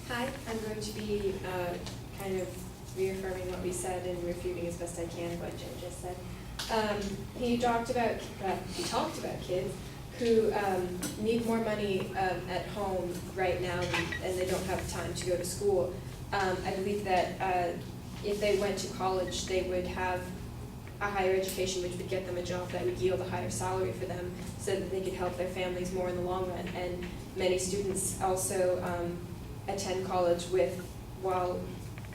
Hi, I'm going to be kind of reaffirming what we said and refuting as best I can what Joe just said. He talked about kids who need more money at home right now and they don't have time to go to school. I believe that if they went to college, they would have a higher education, which would get them a job that would yield a higher salary for them so that they could help their families more in the long run. And many students also attend college while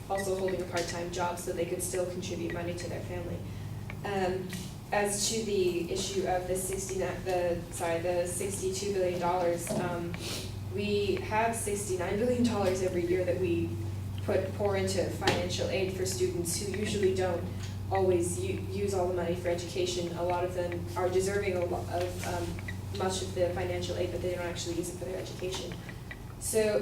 also holding a part-time job so they could still contribute money to their family. As to the issue of the $62 billion, we have $69 billion every year that we pour into financial aid for students who usually don't always use all the money for education. A lot of them are deserving of much of the financial aid, but they don't actually use it for their education. So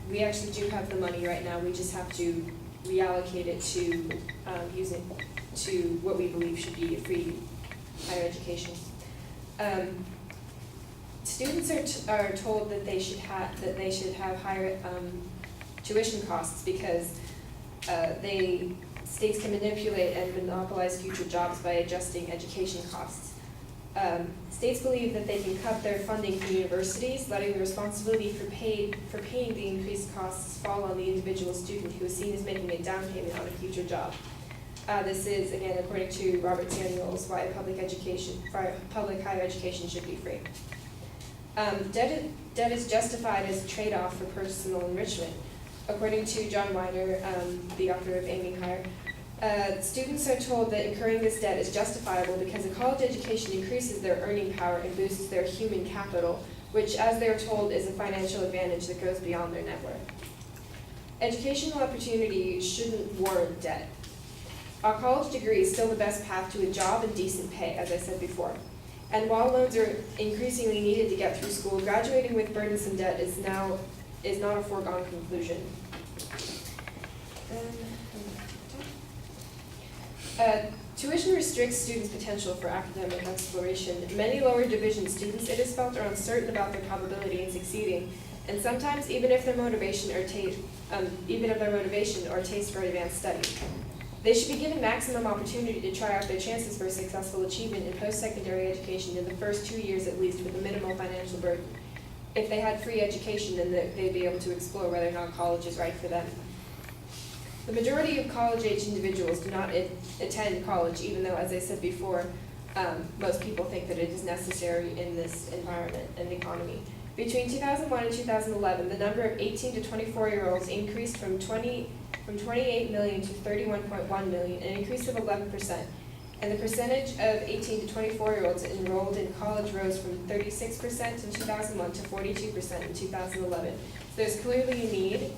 we actually do have the money right now. We just have to reallocate it to use it to what we believe should be a free higher education. Students are told that they should have higher tuition costs because states can manipulate and monopolize future jobs by adjusting education costs. States believe that they can cut their funding for universities, letting the responsibility for paying the increased costs fall on the individual student who is seen as making a down payment on a future job. This is, again, according to Robert Samuels, why public higher education should be free. Debt is justified as a trade-off for personal enrichment. According to John Weiner, the author of Aiming Higher, students are told that incurring this debt is justifiable because a college education increases their earning power and boosts their human capital, which, as they're told, is a financial advantage that goes beyond their net worth. Educational opportunity shouldn't warrant debt. A college degree is still the best path to a job and decent pay, as I said before. And while loans are increasingly needed to get through school, graduating with burdensome debt is not a foregone conclusion. Tuition restricts students' potential for academic exploration. Many lower division students, it is felt, are uncertain about their probability in succeeding, and sometimes even if their motivation or taste for advanced study. They should be given maximum opportunity to try out their chances for successful achievement in post-secondary education in the first 2 years at least with a minimal financial burden. If they had free education, then they'd be able to explore whether or not college is right for them. The majority of college-age individuals do not attend college, even though, as I said before, most people think that it is necessary in this environment and economy. Between 2001 and 2011, the number of 18 to 24-year-olds increased from 28 million to 31.1 million, an increase of 11%. And the percentage of 18 to 24-year-olds enrolled in college rose from 36% in 2001 to 42% in 2011. So there's clearly a need,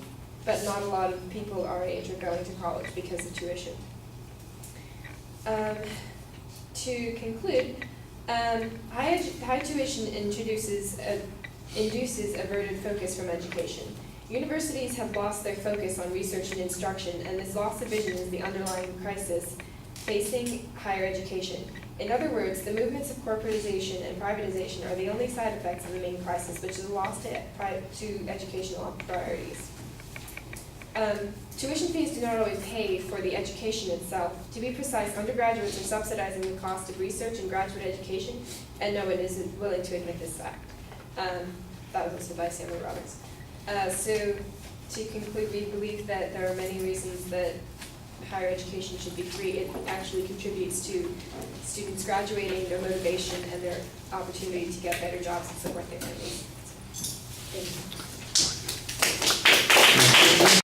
but not a lot of people our age are going to college because of tuition. To conclude, high tuition induces averted focus from education. Universities have lost their focus on research and instruction, and this loss of vision is the underlying crisis facing higher education. In other words, the movements of corporatization and privatization are the only side effects of the main crisis, which is a loss to educational priorities. Tuition fees do not always pay for the education itself. To be precise, undergraduates are subsidizing the cost of research and graduate education, and no one is willing to admit this fact. That was also by Samuel Roberts. So to conclude, we believe that there are many reasons that higher education should be free. It actually contributes to students graduating, their motivation, and their opportunity to get better jobs and support their families. Thank you.